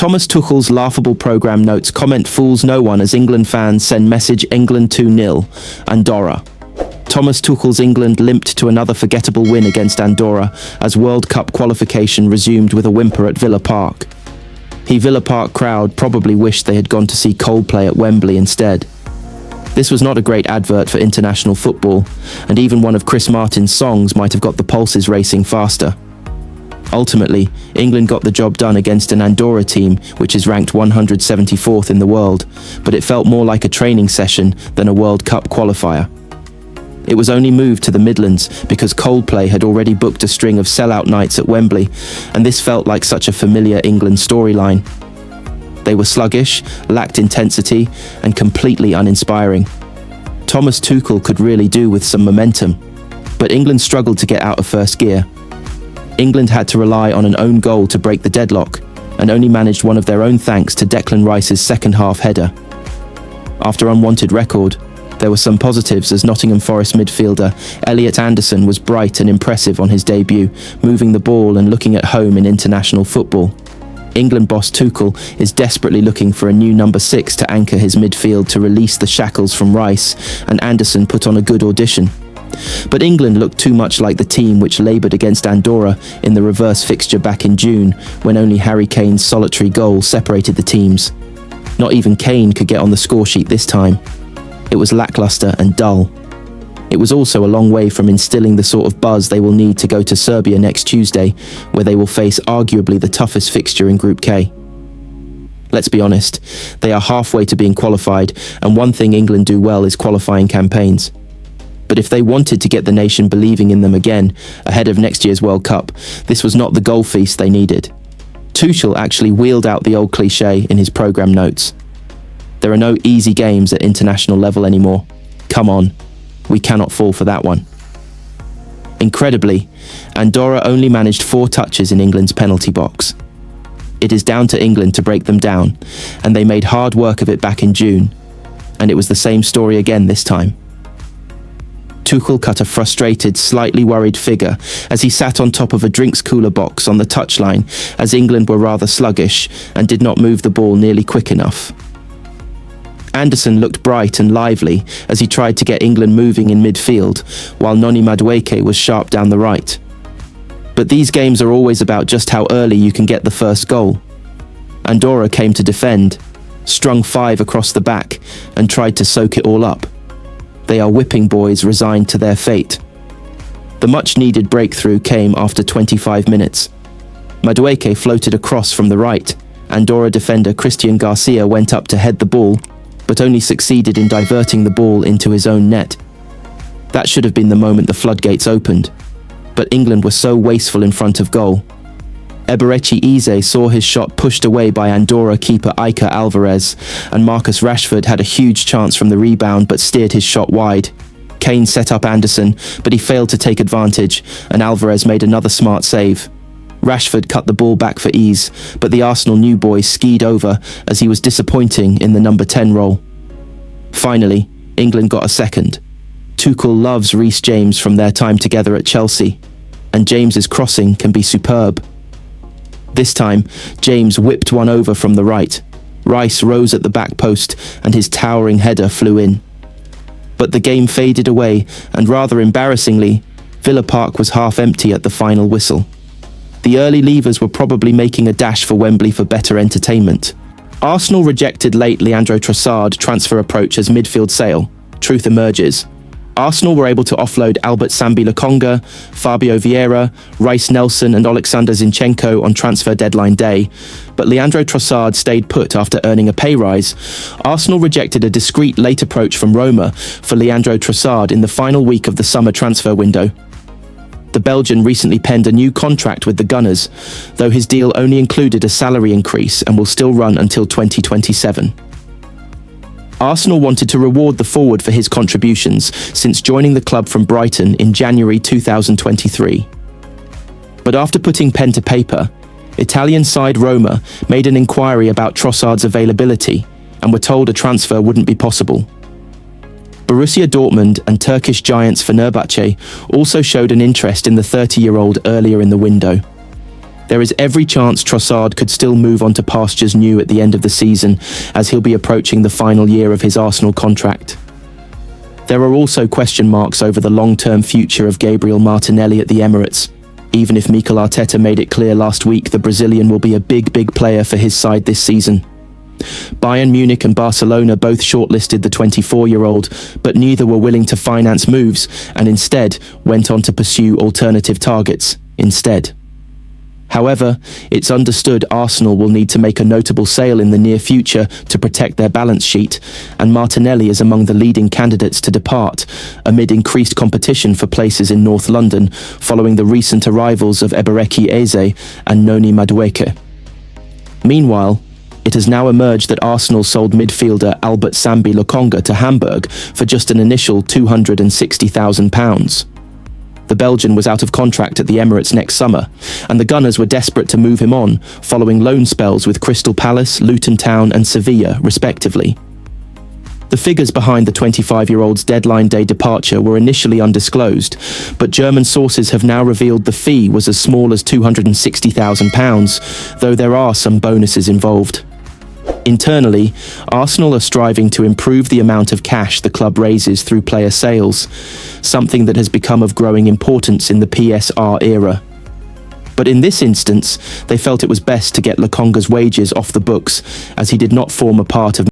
Thomas Tuchel's laughable programme notes comment fools no one as England fans send message England 2-0, Andorra. Thomas Tuchel's England limped to another forgettable win against Andorra as World Cup qualification resumed with a whimper at Villa Park. The Villa Park crowd probably wished they had gone to see Coldplay at Wembley instead. This was not a great advert for international football, and even one of Chris Martin's songs might have got the pulses racing faster. Ultimately, England got the job done against an Andorra team which is ranked 174th in the world, but it felt more like a training session than a World Cup qualifier. It was only moved to the Midlands because Coldplay had already booked a string of sellout nights at Wembley, and this felt like such a familiar England storyline. They were sluggish, lacked intensity, and completely uninspiring. Thomas Tuchel could really do with some momentum, but England struggled to get out of first gear. England had to rely on an own goal to break the deadlock, and only managed one of their own thanks to Declan Rice's second-half header. After unwanted record, there were some positives as Nottingham Forest midfielder Elliot Anderson was bright and impressive on his debut, moving the ball and looking at home in international football. England boss Tuchel is desperately looking for a new number 6 to anchor his midfield to release the shackles from Rice, and Anderson put on a good audition. But England looked too much like the team which laboured against Andorra in the reverse fixture back in June, when only Harry Kane's solitary goal separated the teams. Not even Kane could get on the scoresheet this time. It was lacklustre and dull. It was also a long way from instilling the sort of buzz they will need to go to Serbia next Tuesday, where they will face arguably the toughest fixture in Group K. Let's be honest, they are halfway to being qualified, and one thing England do well is qualifying campaigns. But if they wanted to get the nation believing in them again, ahead of next year's World Cup, this was not the goal feast they needed. Tuchel actually wheeled out the old cliché in his programme notes. There are no easy games at international level anymore. Come on, we cannot fall for that one. Incredibly, Andorra only managed 4 touches in England's penalty box. It is down to England to break them down, and they made hard work of it back in June, and it was the same story again this time. Tuchel cut a frustrated, slightly worried figure as he sat on top of a drinks cooler box on the touchline, as England were rather sluggish and did not move the ball nearly quick enough. Anderson looked bright and lively as he tried to get England moving in midfield, while Noni Madueke was sharp down the right. But these games are always about just how early you can get the first goal. Andorra came to defend, strung 5 across the back, and tried to soak it all up. They are whipping boys resigned to their fate. The much-needed breakthrough came after 25 minutes. Madueke floated across from the right. Andorra defender Christian Garcia went up to head the ball, but only succeeded in diverting the ball into his own net. That should have been the moment the floodgates opened, but England were so wasteful in front of goal. Eberechi Eze saw his shot pushed away by Andorra keeper Iker Alvarez, and Marcus Rashford had a huge chance from the rebound but steered his shot wide. Kane set up Anderson, but he failed to take advantage, and Alvarez made another smart save. Rashford cut the ball back for ease, but the Arsenal new boy skied over as he was disappointing in the number 10 role. Finally, England got a second. Tuchel loves Reece James from their time together at Chelsea, and James's crossing can be superb. This time, James whipped one over from the right. Rice rose at the back post, and his towering header flew in. But the game faded away, and rather embarrassingly, Villa Park was half empty at the final whistle. The early leavers were probably making a dash for Wembley for better entertainment. Arsenal rejected late Leandro Trossard transfer approach as midfield sale. Truth emerges. Arsenal were able to offload Albert Sambi Lokonga, Fabio Vieira, Rice Nelson and Alexander Zinchenko on transfer deadline day, but Leandro Trossard stayed put after earning a pay rise. Arsenal rejected a discreet late approach from Roma for Leandro Trossard in the final week of the summer transfer window. The Belgian recently penned a new contract with the Gunners, though his deal only included a salary increase and will still run until 2027. Arsenal wanted to reward the forward for his contributions since joining the club from Brighton in January 2023. But after putting pen to paper, Italian side Roma made an inquiry about Trossard's availability and were told a transfer wouldn't be possible. Borussia Dortmund and Turkish giants Fenerbahce also showed an interest in the 30-year-old earlier in the window. There is every chance Trossard could still move on to pastures new at the end of the season, as he'll be approaching the final year of his Arsenal contract. There are also question marks over the long-term future of Gabriel Martinelli at the Emirates. Even if Mikel Arteta made it clear last week the Brazilian will be a big player for his side this season. Bayern Munich and Barcelona both shortlisted the 24-year-old, but neither were willing to finance moves and instead went on to pursue alternative targets instead. However, it's understood Arsenal will need to make a notable sale in the near future to protect their balance sheet, and Martinelli is among the leading candidates to depart, amid increased competition for places in North London following the recent arrivals of Ebereki Eze and Noni Madueke. Meanwhile, it has now emerged that Arsenal sold midfielder Albert Sambi Lokonga to Hamburg for just an initial £260,000. The Belgian was out of contract at the Emirates next summer, and the Gunners were desperate to move him on, following loan spells with Crystal Palace, Luton Town and Sevilla, respectively. The figures behind the 25-year-old's deadline day departure were initially undisclosed, but German sources have now revealed the fee was as small as £260,000, though there are some bonuses involved. Internally, Arsenal are striving to improve the amount of cash the club raises through player sales, something that has become of growing importance in the PSR era. But in this instance, they felt it was best to get Lokonga's wages off the books, as he did not form a part of